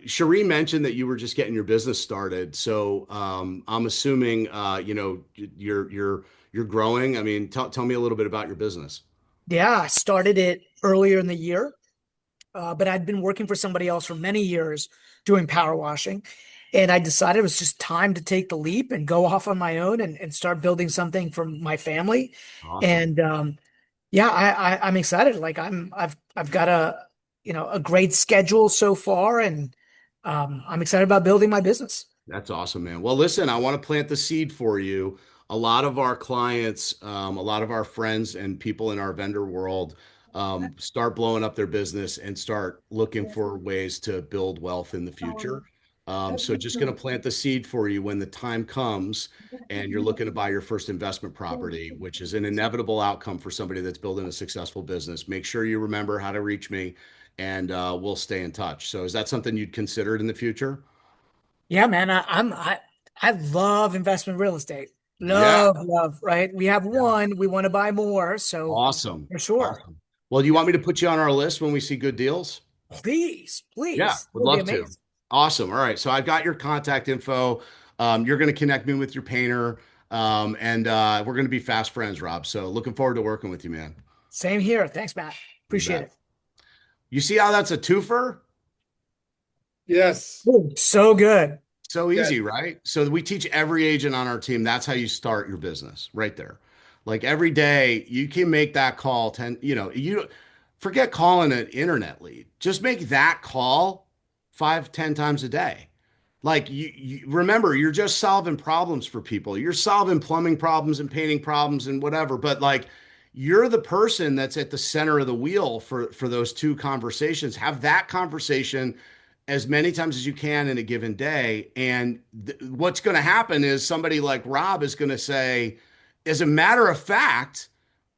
Cherie mentioned that you were just getting your business started. So I'm assuming you're growing. I mean, tell me a little bit about your business. Yeah. I started it earlier in the year. But I'd been working for somebody else for many years doing power washing. And I decided it was just time to take the leap and go off on my own and start building something for my family. Awesome. And yeah, I'm excited. Like I've got a great schedule so far, and I'm excited about building my business. That's awesome, man. Well, listen, I want to plant the seed for you. A lot of our clients, a lot of our friends and people in our vendor world start blowing up their business and start looking for ways to build wealth in the future. So just going to plant the seed for you when the time comes and you're looking to buy your first investment property, which is an inevitable outcome for somebody that's building a successful business. Make sure you remember how to reach me and we'll stay in touch. So is that something you'd considered in the future? Yeah, man, I love investment real estate. Yeah. Love, right? We have Yeah. one, we want to buy more, so Awesome. for sure. Awesome. Well, do you Yeah. want me to put you on our list when we see good deals? Please, Yeah, please. It would would be love to. amazing. Awesome. All right. So I've got your contact info. You're going to connect me with your painter. And we're going to be fast friends, Rob. So looking forward to working with you, man. Same here. Thanks, Matt. You Appreciate bet. it. You see how that's a twofer? Yes. Ooh, so good. So Yeah. easy, right? So we teach every agent on our team. That's how you start your business right there. Like every day you can make that call 10, you forget calling an internet lead. Just make that call 5, 10 times a day. Like you remember, you're just solving problems for people. You're solving plumbing problems and painting problems and whatever. But like you're the person that's at the center of the wheel for those two conversations. Have that conversation as many times as you can in a given day. And what's going to happen is somebody like Rob is going to say, as a matter of fact,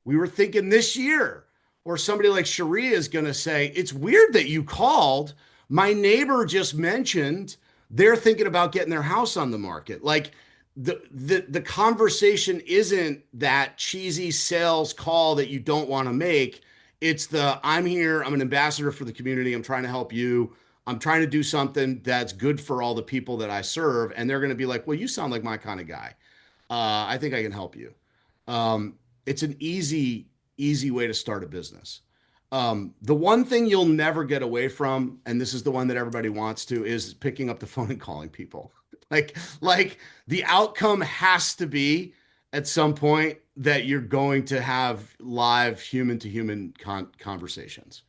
we were thinking this year. Or somebody like Sharia is going to say, it's weird that you called. My neighbor just mentioned they're thinking about getting their house on the market. Like the conversation isn't that cheesy sales call that you don't want to make. It's I'm here, I'm an ambassador for the community, I'm trying to help you. I'm trying to do something that's good for all the people that I serve. And they're going to be like, well, you sound like my kind of guy. I think I can help you. It's an easy way to start a business. The one thing you'll never get away from, and this is the one that everybody wants to, is picking up the phone and calling people. Like the outcome has to be at some point that you're going to have live human to human conversations.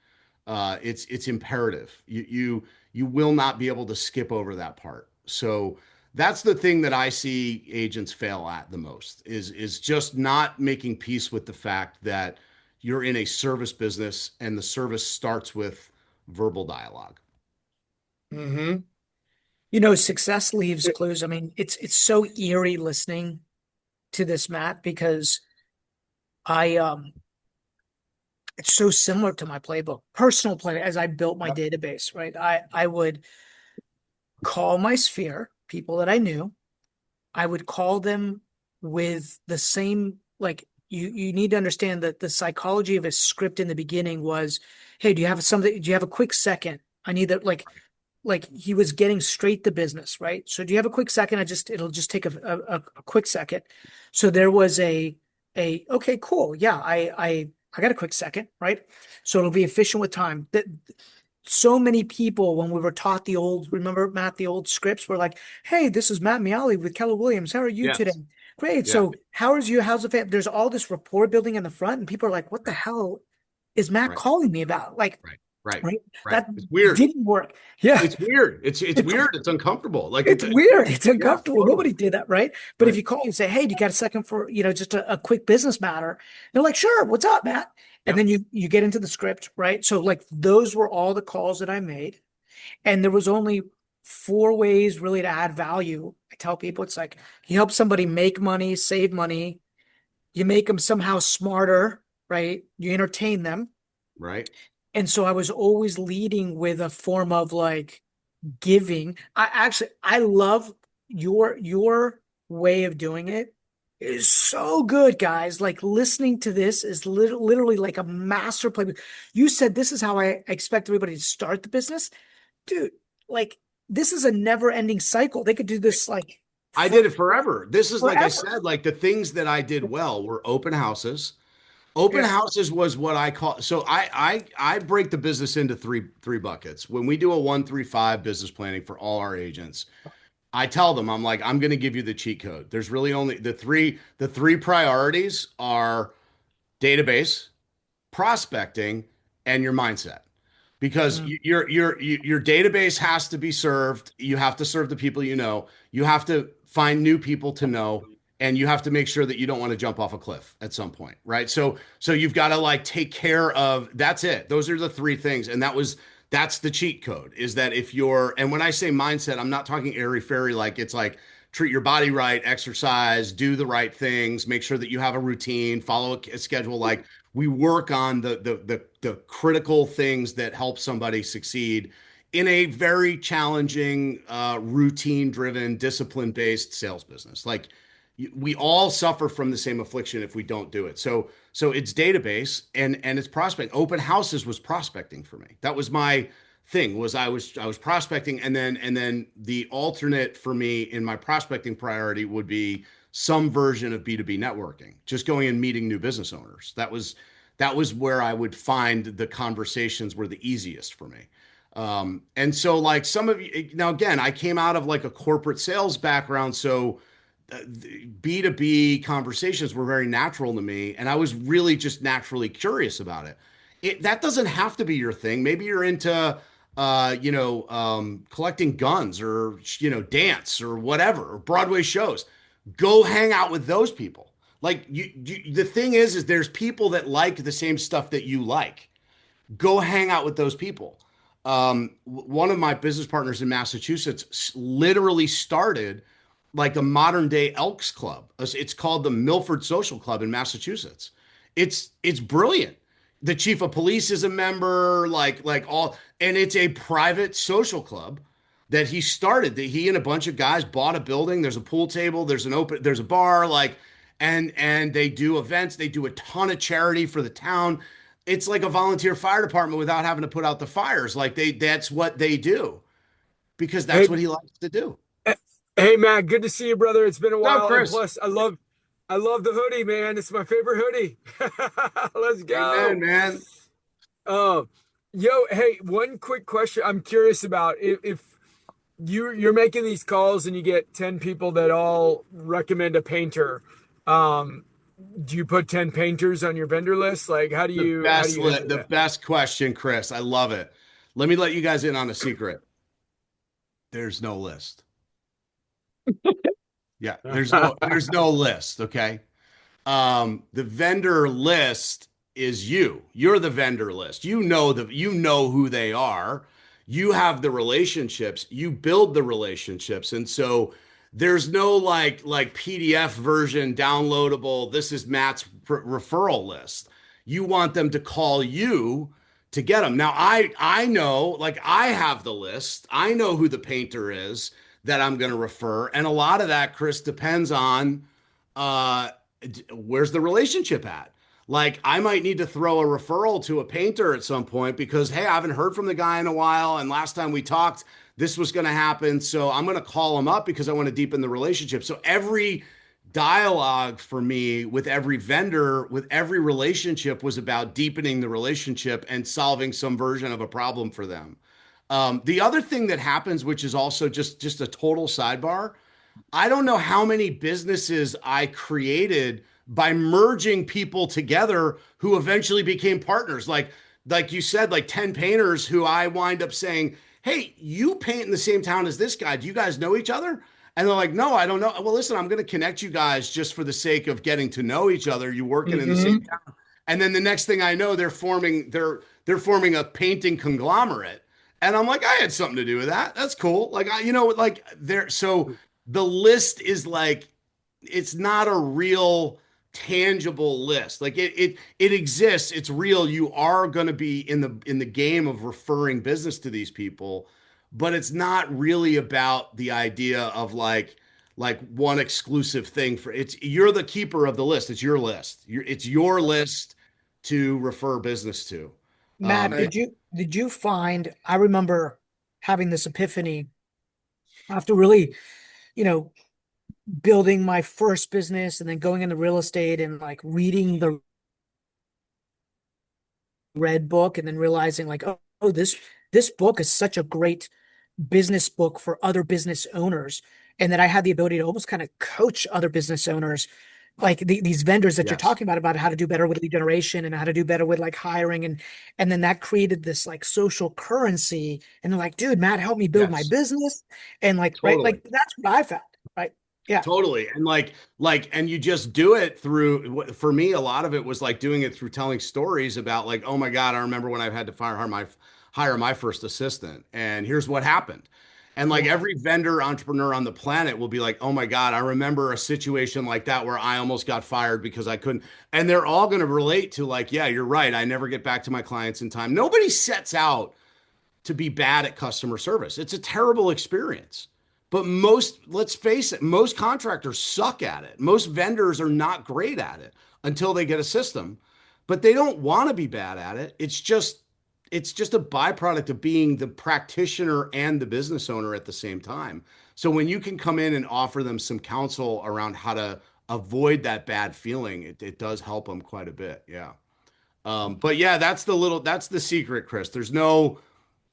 It's imperative. You will not be able to skip over that part. So that's the thing that I see agents fail at the most is just not making peace with the fact that you're in a service business and the service starts with verbal dialogue. Mm-hmm. Success leaves clues. I mean, it's so eerie listening to this, Matt, because I it's so similar to my playbook, personal play as I built my database, right? I would call my sphere, people that I knew. I would call them with the same, like you need to understand that the psychology of a script in the beginning was, hey, do you have a quick second? I need that like he was getting straight to business, right? So do you have a quick second? It'll just take a quick second. So there was okay, cool. Yeah, I got a quick second, right? So it'll be efficient with time. That so many people, when we were taught remember, Matt, the old scripts were like, hey, this is Matt Miale with Keller Williams. How are you today? Yes. Great. Yeah. So how's the family? There's all this rapport building in the front, and people are like, what the hell is Matt Right. calling me about? Like, Right. Right. right? Right. That It's weird. didn't work. Yeah. It's weird. It's It's weird. It's uncomfortable. Like it's weird. It's yeah, uncomfortable. totally. Nobody did that, right? But if Right. you call and say, "Hey, do you got a second for just a quick business matter?" They're like, "Sure. What's up, Matt?" And Yep. then you get into the script, right? So like those were all the calls that I made. And there was only four ways really to add value. I tell people it's like you help somebody make money, save money, you make them somehow smarter, right? You entertain them. Right. And so I was always leading with a form of like giving. I love your way of doing it. It is so good, guys. Like listening to this is literally like a master playbook. You said this is how I expect everybody to start the business. Dude, like this is a never-ending cycle. They could do this like I for did it forever. This is like I forever. said, like the things that I did well were open houses. Open Yeah. houses was what I call. So I break the business into three buckets. When we do a 1-3-5 business planning for all our agents, I tell them, I'm like, I'm going to give you the cheat code. There's really only the three priorities are database, prospecting, and your mindset. Because Mm. your database has to be served. You have to serve the people you know. You have to find new people to know, and you have to make sure that you don't want to jump off a cliff at some point, right? So you've got to like take care of. That's it. Those are the three things, and that's the cheat code. Is that if you're and when I say mindset, I'm not talking airy fairy like it's like treat your body right, exercise, do the right things, make sure that you have a routine, follow a schedule. Like we work on the critical things that help somebody succeed in a very challenging, routine driven, discipline based sales business. Like we all suffer from the same affliction if we don't do it. So it's database and it's prospect. Open houses was prospecting for me. That was my thing. Was I was prospecting, and then the alternate for me in my prospecting priority would be some version of B2B networking, just going and meeting new business owners. That was where I would find the conversations were the easiest for me. And so like some of you now, again, I came out of like a corporate sales background, so B2B conversations were very natural to me, and I was really just naturally curious about it. That doesn't have to be your thing. Maybe you're into collecting guns or dance or whatever, or Broadway shows. Go hang out with those people. Like the thing is there's people that like the same stuff that you like. Go hang out with those people. One of my business partners in Massachusetts literally started like a modern day Elks Club. It's called the Milford Social Club in Massachusetts. It's brilliant. The chief of police is a member, like all, and it's a private social club that he started. That he and a bunch of guys bought a building. There's a pool table. There's a bar. Like, and they do events. They do a ton of charity for the town. It's like a volunteer fire department without having to put out the fires. Like that's what they do because Hey, that's what he likes to do. eh, hey, Matt, good to see you, brother. It's been a No, while, and Chris. plus, I love the hoodie, man. It's my favorite hoodie. Let's Amen, go. man. Um, hey, one quick question. I'm curious about if you're making these calls and you get 10 people that all recommend a painter. Um, do you put 10 painters on your vendor list? Like, how do you handle The that? best question, Chris. I love it. Let me let you guys in on a secret. There's no list. Yeah, there's no list, okay? The vendor list is you. You're the vendor list. You know who they are. You have the relationships. You build the relationships. And so there's no like PDF version downloadable. This is Matt's referral list. You want them to call you to get them. Now I know, like I have the list. I know who the painter is that I'm going to refer. And a lot of that, Chris, depends on uh where's the relationship at? Like, I might need to throw a referral to a painter at some point because, hey, I haven't heard from the guy in a while. And last time we talked, this was going to happen. So I'm going to call him up because I want to deepen the relationship. So every dialogue for me with every vendor, with every relationship was about deepening the relationship and solving some version of a problem for them. The other thing that happens, which is also just a total sidebar, I don't know how many businesses I created by merging people together who eventually became partners. Like you said, like 10 painters who I wind up saying, "Hey, you paint in the same town as this guy. Do you guys know each other?" And they're like, "No, I don't know." Well, listen, I'm going to connect you guys just for the sake of getting to know each other. You working in the same Hmm. town. And then the next thing I know, they're forming a painting conglomerate. And I'm like, I had something to do with that. That's cool. Like I, like there, so the list is like, it's not a real tangible list. Like it exists. It's real. You are going to be in the game of referring business to these people, but it's not really about the idea of like one exclusive thing for it's you're the keeper of the list. It's your list. It's your list to refer business to. Matt, I did you find, I remember having this epiphany after really, you know, building my first business and then going into real estate and like reading the red book and then realizing like, oh, this book is such a great business book for other business owners. And that I had the ability to almost kind of coach other business owners, like these vendors that you're Yes. talking about how to do better with lead generation and how to do better with like hiring. And then that created this like social currency. And they're like, dude, Matt, help me build my Yes. business. And like, right, Totally. like that's what I found. Right. Yeah. Totally. And and you just do it through, for me, a lot of it was like doing it through telling stories about like, oh my God, I remember when I've had to hire my first assistant and here's what happened. And like Yeah. every vendor entrepreneur on the planet will be like, oh my God, I remember a situation like that where I almost got fired because I couldn't. And they're all going to relate to like, yeah, you're right. I never get back to my clients in time. Nobody sets out to be bad at customer service. It's a terrible experience. But let's face it, most contractors suck at it. Most vendors are not great at it until they get a system, but they don't want to be bad at it. It's just a byproduct of being the practitioner and the business owner at the same time. So when you can come in and offer them some counsel around how to avoid that bad feeling, it does help them quite a bit. Yeah. But yeah, that's the secret, Chris. There's no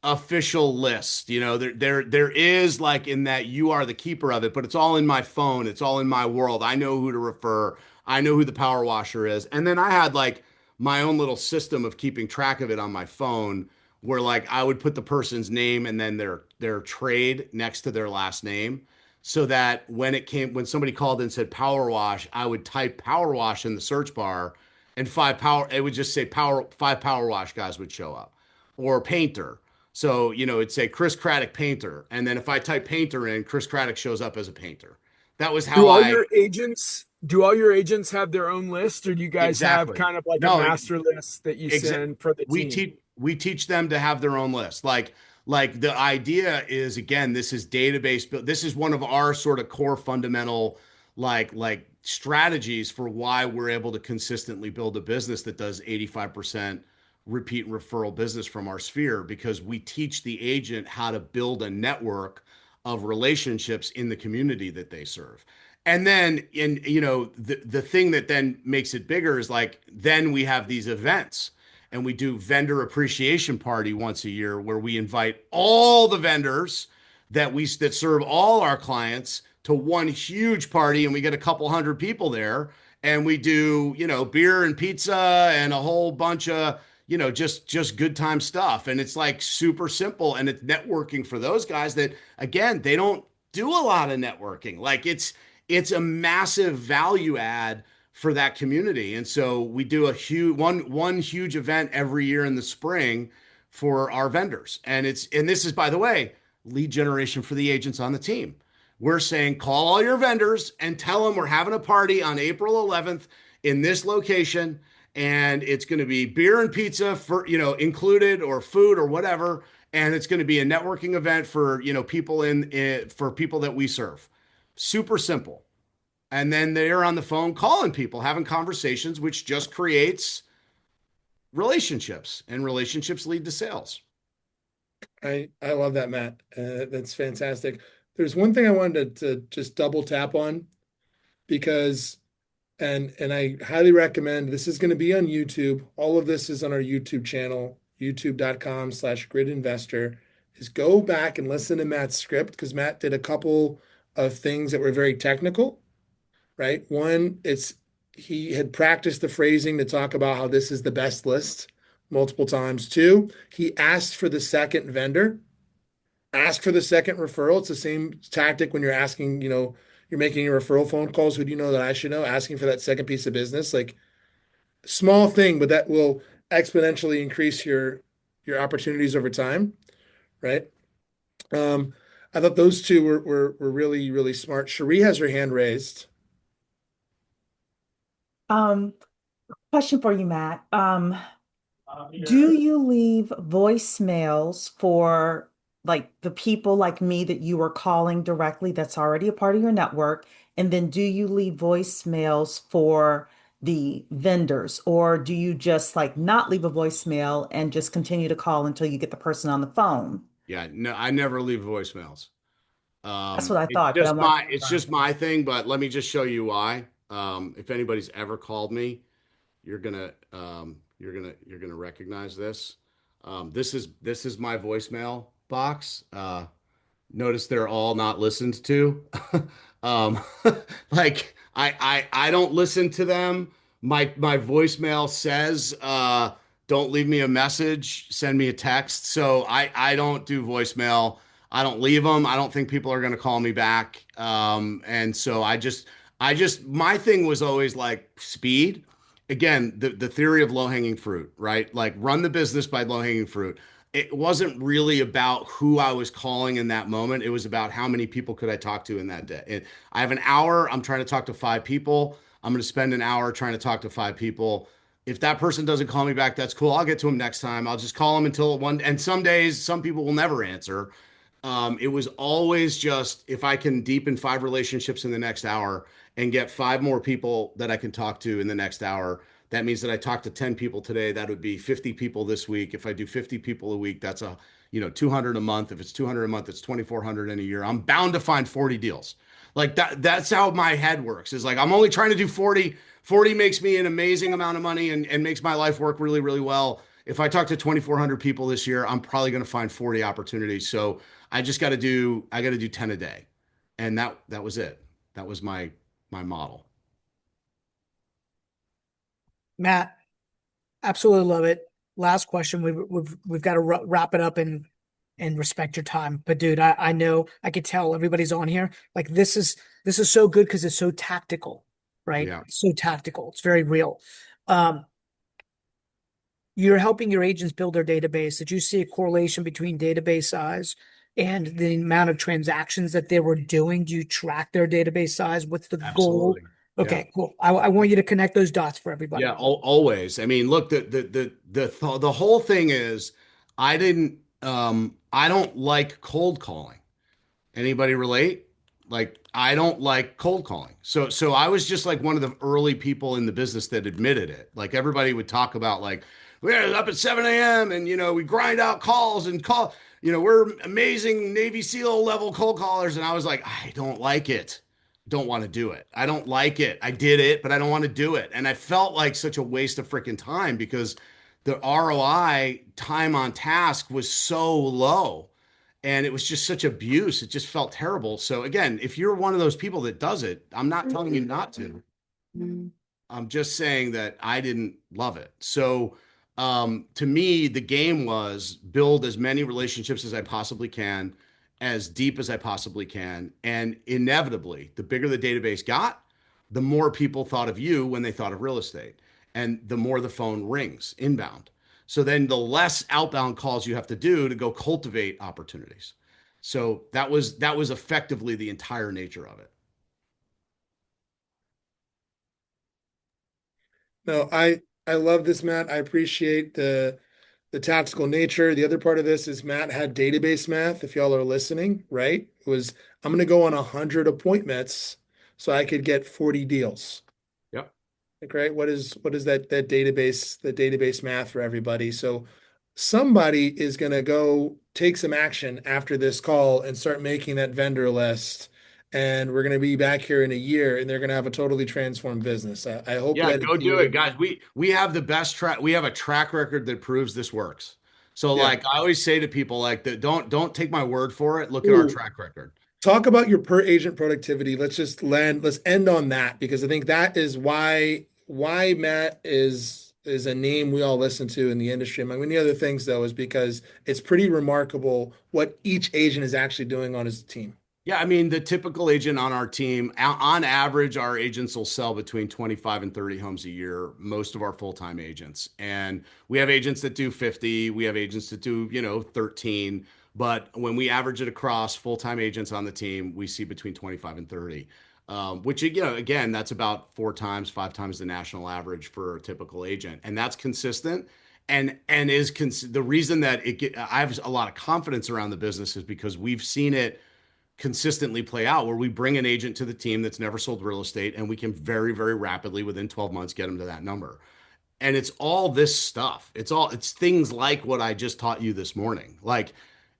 official list. There is like in that you are the keeper of it, but it's all in my phone. It's all in my world. I know who to refer. I know who the power washer is. And then I had like my own little system of keeping track of it on my phone where like I would put the person's name and then their trade next to their last name so that when somebody called and said power wash, I would type power wash in the search bar and it would just say five power wash guys would show up or painter. So, it'd say Chris Craddock painter. And then if I type painter in, Chris Craddock shows up as a painter. That was Do how all I your agents do all your agents have their own list, or do you guys have exactly. kind of like a No, master list that you exa- send for the we team? teach them to have their own list. Like the idea is again, this is database built. This is one of our sort of core fundamental like strategies for why we're able to consistently build a business that does 85% repeat and referral business from our sphere because we teach the agent how to build a network of relationships in the community that they serve. And then the thing that then makes it bigger is like then we have these events and we do vendor appreciation party once a year where we invite all the vendors that serve all our clients to one huge party and we get a couple hundred people there and we do beer and pizza and a whole bunch of just good time stuff and it's like super simple and it's networking for those guys that again they don't do a lot of networking like it's a massive value add for that community. And so we do a one huge event every year in the spring for our vendors. And this is, by the way, lead generation for the agents on the team. We're saying call all your vendors and tell them we're having a party on April 11th in this location and it's going to be beer and pizza for included or food or whatever and it's going to be a networking event for people for people that we serve. Super simple. And then they're on the phone calling people, having conversations, which just creates relationships, and relationships lead to sales. I love that, Matt. That's fantastic. There's one thing I wanted to just double tap on because and I highly recommend this is going to be on YouTube. All of this is on our YouTube channel, youtube.com/grid investor. Is go back and listen to Matt's script because Matt did a couple of things that were very technical, right? One, it's he had practiced the phrasing to talk about how this is the best list multiple times. Two, he asked for the second vendor, ask for the second referral. It's the same tactic when you're asking, you're making your referral phone calls. Who do you know that I should know? Asking for that second piece of business. Like Small thing, but that will exponentially increase your opportunities over time, right? Um, I thought those two were really, really smart. Cherie has her hand raised. Um, Question for you, Matt. Do you leave voicemails for like the people like me that you are calling directly that's already a part of your network? And then do you leave voicemails for the vendors, or do you just like not leave a voicemail and just continue to call until you get the person on the phone? Yeah, no, I never leave voicemails. That's what I thought, but I want to It's confirm. just my thing, but let me just show you why. If anybody's ever called me, you're gonna recognize this. This is my voicemail box. Notice they're all not listened to. um, like I don't listen to them. My voicemail says don't leave me a message, send me a text. So I don't do voicemail. I don't leave them. I don't think people are going to call me back. And so I just my thing was always like speed. Again, the theory of low hanging fruit, right? Like run the business by low hanging fruit. It wasn't really about who I was calling in that moment. It was about how many people could I talk to in that day. And I have an hour. I'm trying to talk to five people. I'm going to spend an hour trying to talk to five people. If that person doesn't call me back, that's cool. I'll get to them next time. I'll just call them until one. And some days, some people will never answer. It was always just if I can deepen five relationships in the next hour and get five more people that I can talk to in the next hour, that means that I talked to 10 people today. That would be 50 people this week. If I do 50 people a week, that's 200 a month. If it's 200 a month, it's 2,400 in a year. I'm bound to find 40 deals. Like that's how my head works. Is like I'm only trying to do 40. 40 makes me an amazing amount of money and makes my life work really, really well. If I talk to 2,400 people this year, I'm probably going to find 40 opportunities. So I got to do 10 a day. And that was it. That was my model. Matt, absolutely love it. Last question. We've got to wrap it up and respect your time. But dude, I know I could tell everybody's on here. Like this is so good because it's so tactical, right? Yeah. It's so tactical. It's very real. Um, you're helping your agents build their database. Did you see a correlation between database size and the amount of transactions that they were doing? Do you track their database size? What's the goal? Absolutely. Yeah. Okay, cool. I want you to connect those dots for Yeah, everybody. always. I mean, look, the whole thing is I don't like cold calling. Anybody relate? Like I don't like cold calling. So I was just like one of the early people in the business that admitted it. Like everybody would talk about like we're up at 7 a.m. and we grind out calls and call, we're amazing Navy SEAL level cold callers. And I was like, I don't like it. Don't want to do it. I don't like it. I did it, but I don't want to do it. And I felt like such a waste of freaking time because the ROI time on task was so low and it was just such abuse. It just felt terrible. So again, if you're one of those people that does it, I'm not telling you not to. I'm just saying that I didn't love it. So to me, the game was build as many relationships as I possibly can, as deep as I possibly can. And inevitably, the bigger the database got, the more people thought of you when they thought of real estate. And the more the phone rings inbound. So then the less outbound calls you have to do to go cultivate opportunities. So that was effectively the entire nature of it. No, I love this, Matt. I appreciate the tactical nature. The other part of this is Matt had database math, if y'all are listening, right? It was I'm gonna go on 100 appointments so I could get 40 deals. Yep. Like, right? What is that database math for everybody? So somebody is gonna go take some action after this call and start making that vendor list. And we're gonna be back here in a year and they're gonna have a totally transformed business. I hope Yeah, that go it's do it, you. guys. We have the best track. We have a track record that proves this works. So Yeah. like I always say to people, like don't take my word for it. Look at our Ooh, track record. talk about your per agent productivity. Let's end on that because I think that is why Matt is a name we all listen to in the industry. Among many other things, though, is because it's pretty remarkable what each agent is actually doing on his team. Yeah, I mean, the typical agent on our team, on average, our agents will sell between 25 and 30 homes a year, most of our full-time agents. And we have agents that do 50, we have agents that do, 13. But when we average it across full-time agents on the team, we see between 25 and 30. Which, again, that's about 4 times, 5 times the national average for a typical agent. And that's consistent. And the reason that I have a lot of confidence around the business is because we've seen it consistently play out where we bring an agent to the team that's never sold real estate and we can very, very rapidly within 12 months get them to that number. And it's all this stuff. It's things like what I just taught you this morning. Like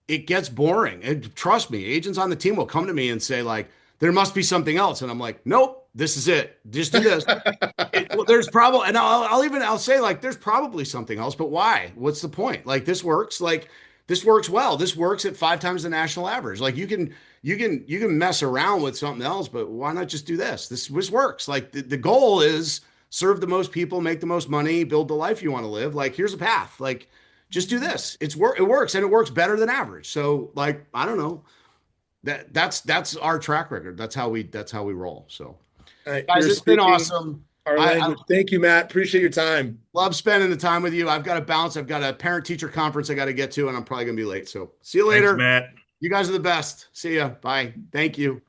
it gets boring. And trust me, agents on the team will come to me and say, like, there must be something else. And I'm like, nope, this is it. Just do this. Well, there's probably, and I'll say, like, there's probably something else, but why? What's the point? Like, this works. Like, this works well. This works at 5 times the national average. Like, you can mess around with something else, but why not just do this? This works. Like, the goal is serve the most people, make the most money, build the life you want to live. Like, here's a path. Like, just do this. It works, and it works better than average. So, like, I don't know. That's our track record. That's how we roll. So, guys, You're it's been speaking awesome. our I language. Thank you, Matt. Appreciate your time. love spending the time with you. I've got to bounce. I've got a parent teacher conference I got to get to, and I'm probably gonna be late. So see you Thanks, later. Matt. You guys are the best. See ya. Bye. Thank you.